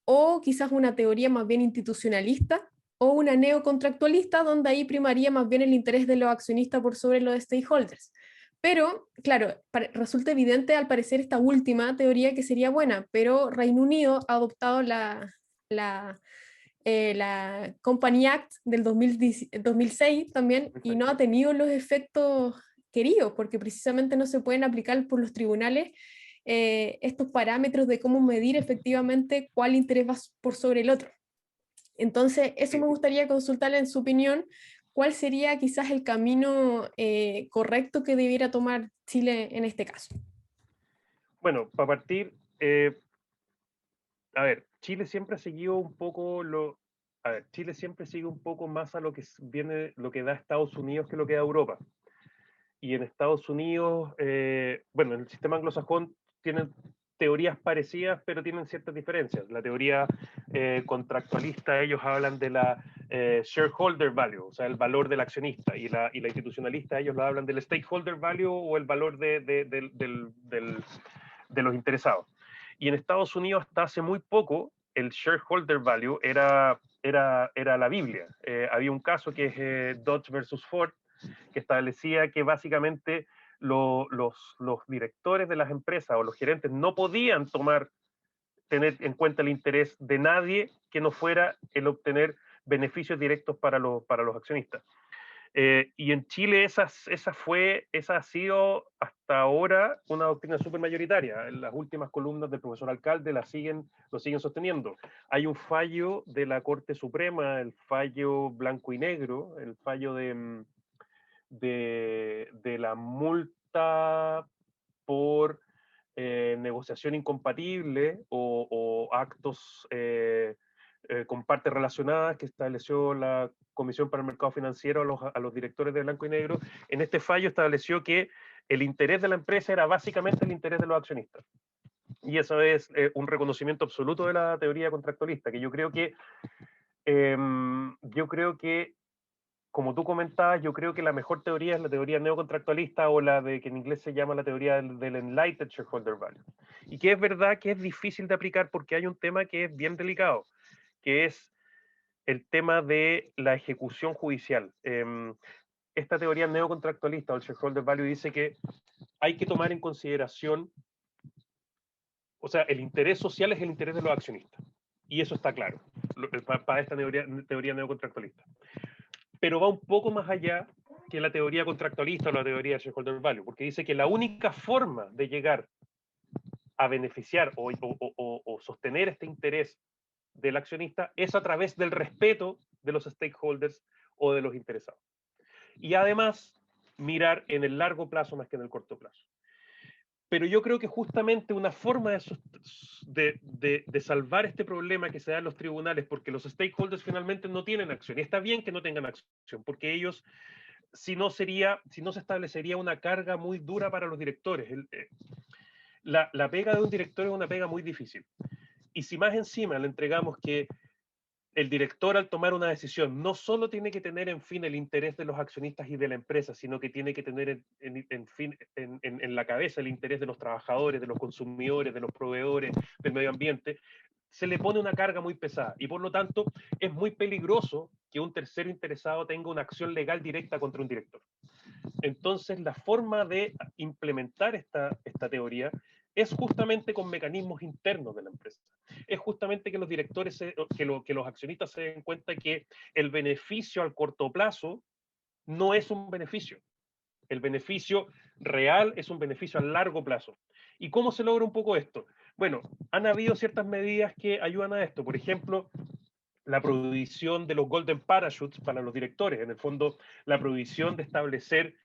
o quizás una teoría más bien institucionalista, o una neocontractualista, donde ahí primaría más bien el interés de los accionistas por sobre los stakeholders. Pero, claro, resulta evidente al parecer esta última teoría que sería buena, pero Reino Unido ha adoptado la Company Act del 2006 también y no ha tenido los efectos queridos, porque precisamente no se pueden aplicar por los tribunales estos parámetros de cómo medir efectivamente cuál interés va por sobre el otro. Entonces, eso me gustaría consultarle en su opinión, ¿cuál sería quizás el camino correcto que debiera tomar Chile en este caso? Bueno, para partir, a ver, Chile siempre ha seguido un poco Chile siempre sigue un poco más a lo que da Estados Unidos que lo que da Europa. Y en Estados Unidos, bueno, en el sistema anglosajón tienen teorías parecidas, pero tienen ciertas diferencias. La teoría contractualista, ellos hablan de la shareholder value, o sea, el valor del accionista, y la institucionalista, ellos lo hablan del stakeholder value o el valor de los interesados. Y en Estados Unidos, hasta hace muy poco, el shareholder value era la Biblia. Había un caso que es Dodge versus Ford, que establecía que básicamente los directores de las empresas o los gerentes no podían tener en cuenta el interés de nadie que no fuera el obtener beneficios directos para los accionistas. Y en Chile esa ha sido hasta ahora una doctrina súper mayoritaria. En las últimas columnas del profesor Alcalde lo siguen sosteniendo. Hay un fallo de la Corte Suprema, el fallo blanco y negro, el fallo de la multa por negociación incompatible o actos con partes relacionadas que estableció la Comisión para el Mercado Financiero a los directores de blanco y negro. En este fallo estableció que el interés de la empresa era básicamente el interés de los accionistas. Y eso es un reconocimiento absoluto de la teoría contractualista, que yo creo que como tú comentabas, yo creo que la mejor teoría es la teoría neocontractualista, o la de que en inglés se llama la teoría del Enlightened Shareholder Value. Y que es verdad que es difícil de aplicar porque hay un tema que es bien delicado, que es el tema de la ejecución judicial. Esta teoría neocontractualista o el Shareholder Value dice que hay que tomar en consideración, o sea, el interés social es el interés de los accionistas. Y eso está claro para esta teoría neocontractualista. Pero va un poco más allá que la teoría contractualista o la teoría de shareholder value, porque dice que la única forma de llegar a beneficiar o sostener este interés del accionista es a través del respeto de los stakeholders o de los interesados. Y además, mirar en el largo plazo más que en el corto plazo. Pero yo creo que justamente una forma de salvar este problema que se da en los tribunales, porque los stakeholders finalmente no tienen acción, y está bien que no tengan acción, porque ellos, si no se establecería una carga muy dura para los directores. La pega de un director es una pega muy difícil. Y si más encima le entregamos que el director, al tomar una decisión, no solo tiene que tener en fin el interés de los accionistas y de la empresa, sino que tiene que tener en la cabeza el interés de los trabajadores, de los consumidores, de los proveedores, del medio ambiente, se le pone una carga muy pesada. Y por lo tanto, es muy peligroso que un tercero interesado tenga una acción legal directa contra un director. Entonces, la forma de implementar esta teoría es justamente con mecanismos internos de la empresa. Es justamente que los directores, que los accionistas se den cuenta que el beneficio al corto plazo no es un beneficio. El beneficio real es un beneficio a largo plazo. ¿Y cómo se logra un poco esto? Bueno, han habido ciertas medidas que ayudan a esto. Por ejemplo, la prohibición de los golden parachutes para los directores. En el fondo, la prohibición de establecer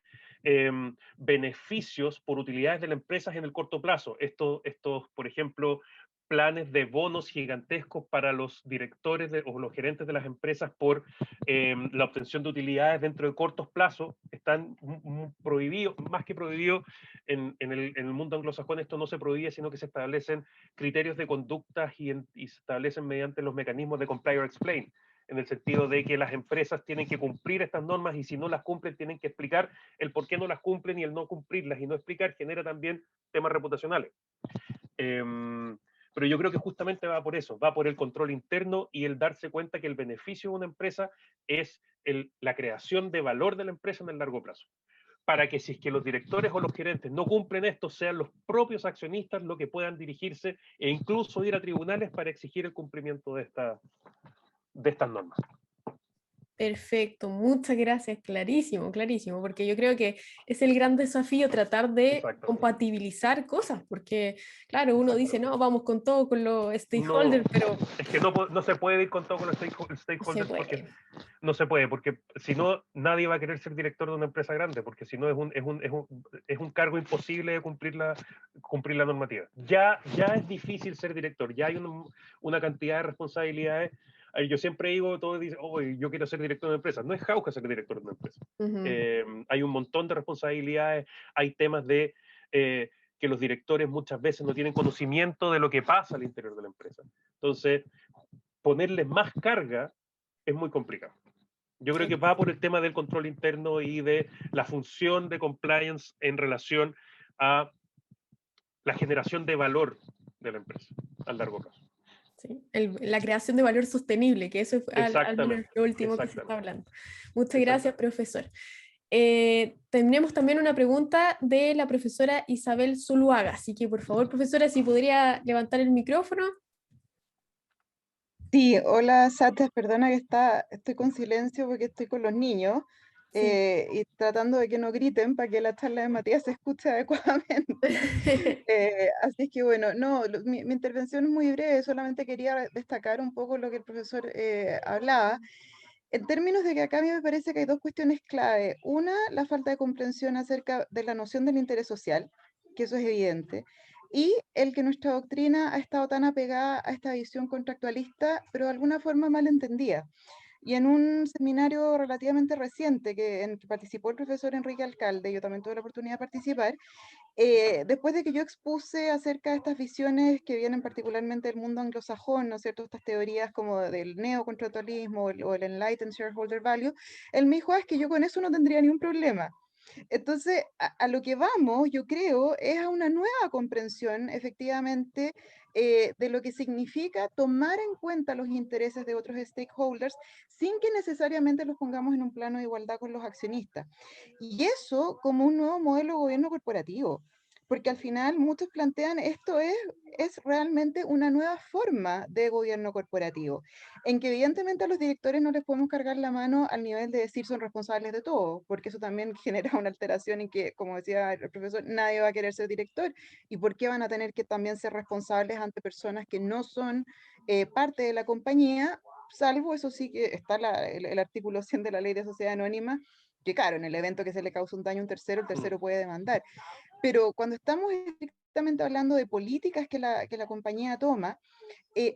beneficios por utilidades de las empresas en el corto plazo. Estos, por ejemplo, planes de bonos gigantescos para los directores o los gerentes de las empresas por la obtención de utilidades dentro de cortos plazos, están prohibidos, más que prohibidos en el mundo anglosajón. Esto no se prohíbe, sino que se establecen criterios de conductas y se establecen mediante los mecanismos de comply or explain, en el sentido de que las empresas tienen que cumplir estas normas, y si no las cumplen tienen que explicar el por qué no las cumplen, y el no cumplirlas y no explicar genera también temas reputacionales. Pero yo creo que justamente va por eso, va por el control interno y el darse cuenta que el beneficio de una empresa es la creación de valor de la empresa en el largo plazo. Para que si es que los directores o los gerentes no cumplen esto, sean los propios accionistas los que puedan dirigirse e incluso ir a tribunales para exigir el cumplimiento de estas normas. Perfecto, muchas gracias, clarísimo, clarísimo, porque yo creo que es el gran desafío tratar de compatibilizar cosas, porque claro, uno dice, no, vamos con todo con los stakeholders, pero... Es que no se puede ir con todo con los stakeholders, porque no se puede, porque si no, nadie va a querer ser director de una empresa grande, porque si no es un cargo imposible de cumplir la normativa. Ya es difícil ser director, ya hay una cantidad de responsabilidades. Yo siempre digo, todos dicen, oh, yo quiero ser director de una empresa. No es jauja ser director de una empresa. Hay un montón de responsabilidades, hay temas que que los directores muchas veces no tienen conocimiento de lo que pasa al interior de la empresa. Entonces, ponerles más carga es muy complicado. Yo creo que va por el tema del control interno y de la función de compliance en relación a la generación de valor de la empresa a largo plazo. Sí, la creación de valor sostenible, que eso es al menos lo último que se está hablando. Muchas gracias, profesor. Tenemos también una pregunta de la profesora Isabel Zuluaga, así que por favor, profesora, si podría levantar el micrófono. Sí, hola Sacha, perdona que estoy con silencio porque estoy con los niños y tratando de que no griten para que la charla de Matías se escuche adecuadamente. Así que bueno, no, mi intervención es muy breve, solamente quería destacar un poco lo que el profesor hablaba. En términos de que acá a mí me parece que hay dos cuestiones clave. Una, la falta de comprensión acerca de la noción del interés social, que eso es evidente, y el que nuestra doctrina ha estado tan apegada a esta visión contractualista, pero de alguna forma mal entendida. Y en un seminario relativamente reciente en el que participó el profesor Enrique Alcalde, yo también tuve la oportunidad de participar, después de que yo expuse acerca de estas visiones que vienen particularmente del mundo anglosajón, ¿no es cierto? Estas teorías como del neocontractualismo o el Enlightened Shareholder Value, él me dijo, es que yo con eso no tendría ningún problema. Entonces, a lo que vamos, yo creo, es a una nueva comprensión, efectivamente, de lo que significa tomar en cuenta los intereses de otros stakeholders sin que necesariamente los pongamos en un plano de igualdad con los accionistas. Y eso como un nuevo modelo de gobierno corporativo, porque al final muchos plantean esto es realmente una nueva forma de gobierno corporativo, en que evidentemente a los directores no les podemos cargar la mano al nivel de decir son responsables de todo, porque eso también genera una alteración en que, como decía el profesor, nadie va a querer ser director, y por qué van a tener que también ser responsables ante personas que no son parte de la compañía, salvo eso sí que está el artículo 100 de la ley de sociedad anónima, que claro, en el evento que se le causa un daño a un tercero, el tercero puede demandar. Pero cuando estamos estrictamente hablando de políticas que la compañía toma,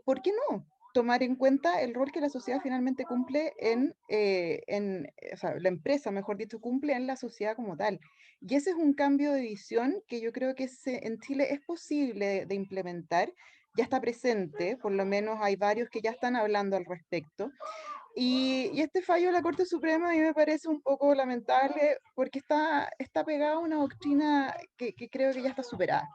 ¿por qué no tomar en cuenta el rol que la sociedad finalmente cumple o sea, la empresa, mejor dicho, cumple en la sociedad como tal? Y ese es un cambio de visión que yo creo que en Chile es posible de implementar, ya está presente, por lo menos hay varios que ya están hablando al respecto. Y este fallo de la Corte Suprema a mí me parece un poco lamentable porque está pegado a una doctrina que creo que ya está superada.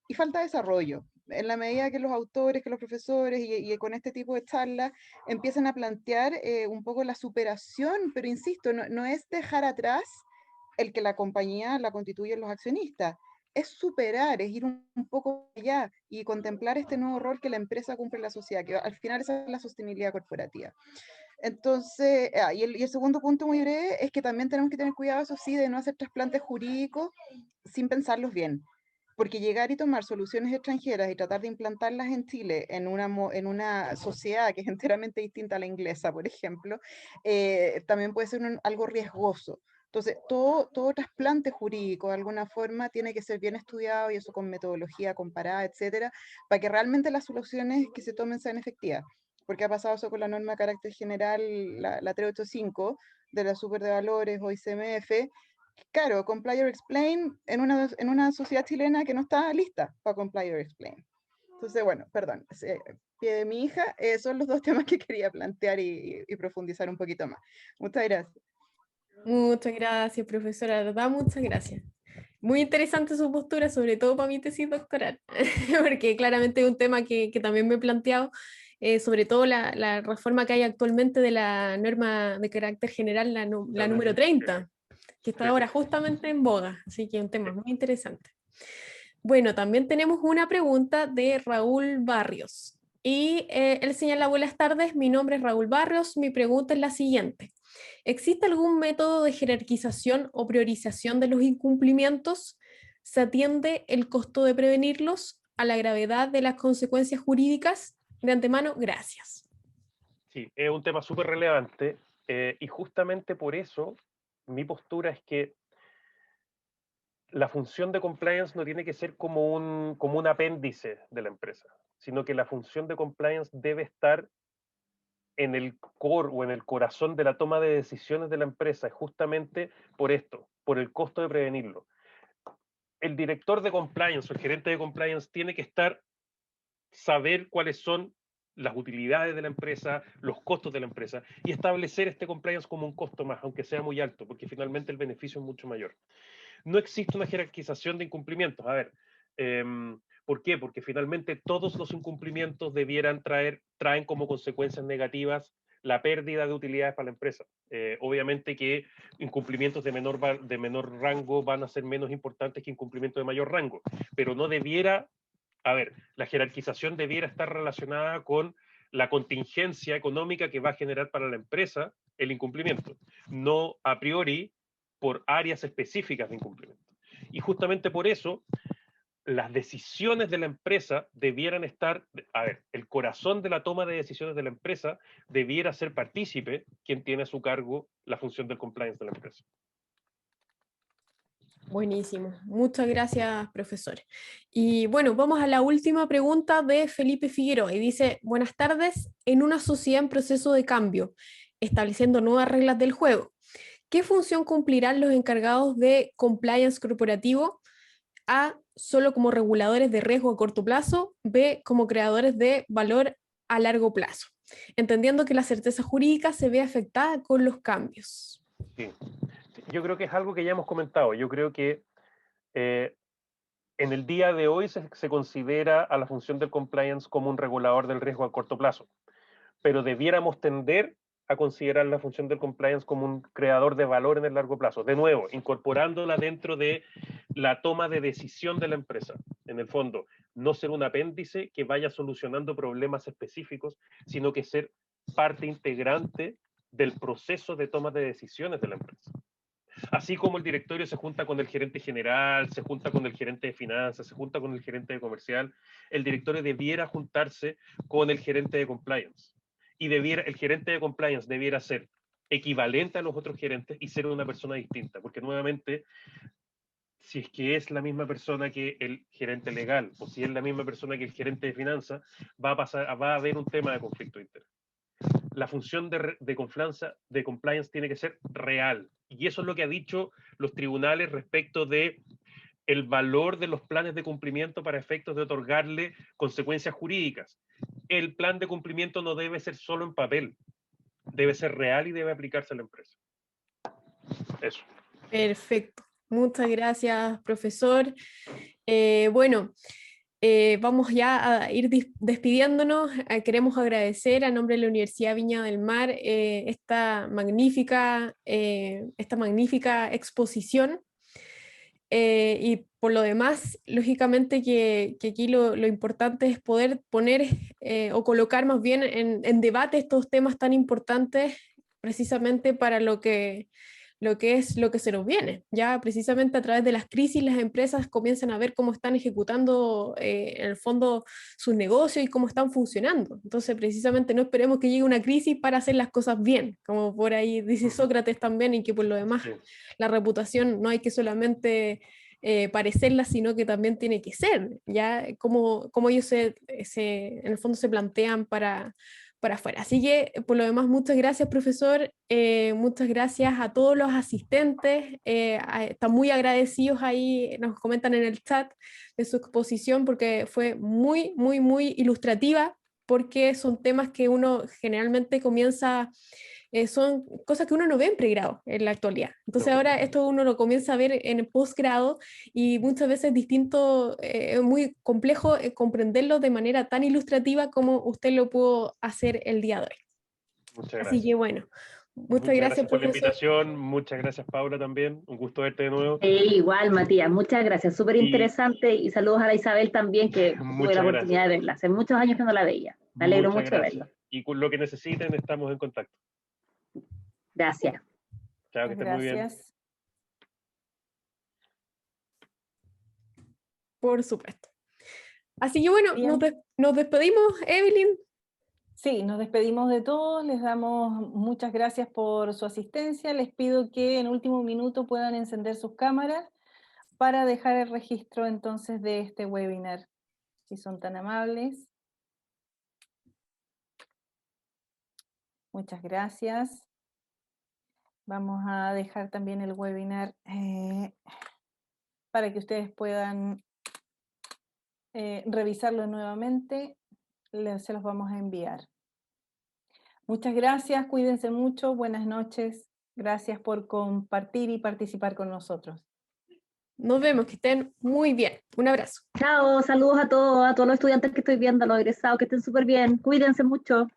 Y falta desarrollo. En la medida que los autores, que los profesores y con este tipo de charlas empiezan a plantear un poco la superación, pero insisto, no es dejar atrás el que la compañía la constituyen los accionistas, es superar, es ir un poco allá y contemplar este nuevo rol que la empresa cumple en la sociedad, que al final esa es la sostenibilidad corporativa. Entonces, y el segundo punto muy breve es que también tenemos que tener cuidado, eso sí, de no hacer trasplantes jurídicos sin pensarlos bien. Porque llegar y tomar soluciones extranjeras y tratar de implantarlas en Chile, en una sociedad que es enteramente distinta a la inglesa, por ejemplo, también puede ser algo riesgoso. Entonces, todo trasplante jurídico, de alguna forma, tiene que ser bien estudiado y eso con metodología comparada, etcétera, para que realmente las soluciones que se tomen sean efectivas. Porque ha pasado eso con la norma de carácter general, la 385 de la Super de Valores o ICMF. Claro, Comply or Explain en una sociedad chilena que no está lista para Comply or Explain. Entonces, bueno, perdón, pie de mi hija, son los dos temas que quería plantear y profundizar un poquito más. Muchas gracias. Muchas gracias, profesora, de verdad, muchas gracias. Muy interesante su postura, sobre todo para mi tesis doctoral, porque claramente es un tema que también me he planteado, sobre todo la reforma que hay actualmente de la norma de carácter general, la número 30, que está ahora justamente en boga, así que es un tema muy interesante. Bueno, también tenemos una pregunta de Raúl Barrios, y él señala: buenas tardes, mi nombre es Raúl Barrios, mi pregunta es la siguiente. ¿Existe algún método de jerarquización o priorización de los incumplimientos? ¿Se atiende el costo de prevenirlos a la gravedad de las consecuencias jurídicas? De antemano, gracias. Sí, es un tema súper relevante y justamente por eso mi postura es que la función de compliance no tiene que ser como un apéndice de la empresa, sino que la función de compliance debe estar en el core o en el corazón de la toma de decisiones de la empresa, justamente por esto, por el costo de prevenirlo. el director de compliance o el gerente de compliance tiene que saber cuáles son las utilidades de la empresa, los costos de la empresa, y establecer este compliance como un costo más, aunque sea muy alto, porque finalmente el beneficio es mucho mayor. No existe una jerarquización de incumplimientos. A ver, ¿por qué? Porque finalmente todos los incumplimientos traen como consecuencias negativas la pérdida de utilidades para la empresa. Obviamente que incumplimientos de menor rango van a ser menos importantes que incumplimientos de mayor rango, pero no debiera, a ver, la jerarquización debiera estar relacionada con la contingencia económica que va a generar para la empresa el incumplimiento, no a priori por áreas específicas de incumplimiento. Y justamente por eso, las decisiones de la empresa debieran estar, a ver, el corazón de la toma de decisiones de la empresa debiera ser partícipe quien tiene a su cargo la función del compliance de la empresa. Buenísimo, muchas gracias, profesor. Y bueno, vamos a la última pregunta de Felipe Figueroa y dice, buenas tardes, en una sociedad en proceso de cambio, estableciendo nuevas reglas del juego, ¿qué función cumplirán los encargados de compliance corporativo? A, solo como reguladores de riesgo a corto plazo, B, como creadores de valor a largo plazo, entendiendo que la certeza jurídica se ve afectada con los cambios. Sí. Yo creo que es algo que ya hemos comentado. Yo creo que en el día de hoy se considera a la función del compliance como un regulador del riesgo a corto plazo, pero debiéramos tender a considerar la función del compliance como un creador de valor en el largo plazo. De nuevo, incorporándola dentro de la toma de decisión de la empresa. En el fondo, no ser un apéndice que vaya solucionando problemas específicos, sino que ser parte integrante del proceso de toma de decisiones de la empresa. Así como el directorio se junta con el gerente general, se junta con el gerente de finanzas, se junta con el gerente de comercial, el directorio debiera juntarse con el gerente de compliance. Y el gerente de compliance debiera ser equivalente a los otros gerentes y ser una persona distinta, porque nuevamente, si es que es la misma persona que el gerente legal o si es la misma persona que el gerente de finanzas, va a haber un tema de conflicto de interés. La función de compliance tiene que ser real. Y eso es lo que han dicho los tribunales respecto de el valor de los planes de cumplimiento para efectos de otorgarle consecuencias jurídicas. El plan de cumplimiento no debe ser solo en papel, debe ser real y debe aplicarse a la empresa. Eso. Perfecto. Muchas gracias, profesor. Bueno, vamos ya a ir despidiéndonos. Queremos agradecer a nombre de la Universidad Viña del Mar esta magnífica exposición. Y por lo demás, lógicamente que aquí lo importante es poder poner o colocar más bien en debate estos temas tan importantes precisamente para lo que se nos viene. Ya precisamente a través de las crisis las empresas comienzan a ver cómo están ejecutando en el fondo sus negocios y cómo están funcionando. Entonces precisamente no esperemos que llegue una crisis para hacer las cosas bien, como por ahí dice Sócrates también, y que por lo demás la reputación no hay que solamente parecerla, sino que también tiene que ser, ya como ellos en el fondo se plantean para afuera. Así que, por lo demás, muchas gracias, profesor. Muchas gracias a todos los asistentes. Están muy agradecidos ahí, nos comentan en el chat de su exposición, porque fue muy, muy, muy ilustrativa, porque son temas que uno generalmente comienza, son cosas que uno no ve en pregrado en la actualidad. Entonces ahora esto uno lo comienza a ver en el posgrado y muchas veces es distinto, es muy complejo comprenderlo de manera tan ilustrativa como usted lo pudo hacer el día de hoy. Muchas gracias. Así que bueno, muchas gracias por la invitación, muchas gracias Paula también, un gusto verte de nuevo. Igual Matías, muchas gracias, súper interesante y saludos a la Isabel también que tuve la oportunidad de verla, hace muchos años que no la veía, me alegro mucho de verla. Y con lo que necesiten estamos en contacto. Gracias. Chao, que estén muy bien. Por supuesto. Así que bueno, nos despedimos, Evelyn. Sí, nos despedimos de todos, les damos muchas gracias por su asistencia, les pido que en último minuto puedan encender sus cámaras para dejar el registro entonces de este webinar, si son tan amables. Muchas gracias. Vamos a dejar también el webinar para que ustedes puedan revisarlo nuevamente. Se los vamos a enviar. Muchas gracias, cuídense mucho, buenas noches. Gracias por compartir y participar con nosotros. Nos vemos, que estén muy bien. Un abrazo. Chao, saludos a todos los estudiantes que estoy viendo, a los egresados, que estén súper bien. Cuídense mucho.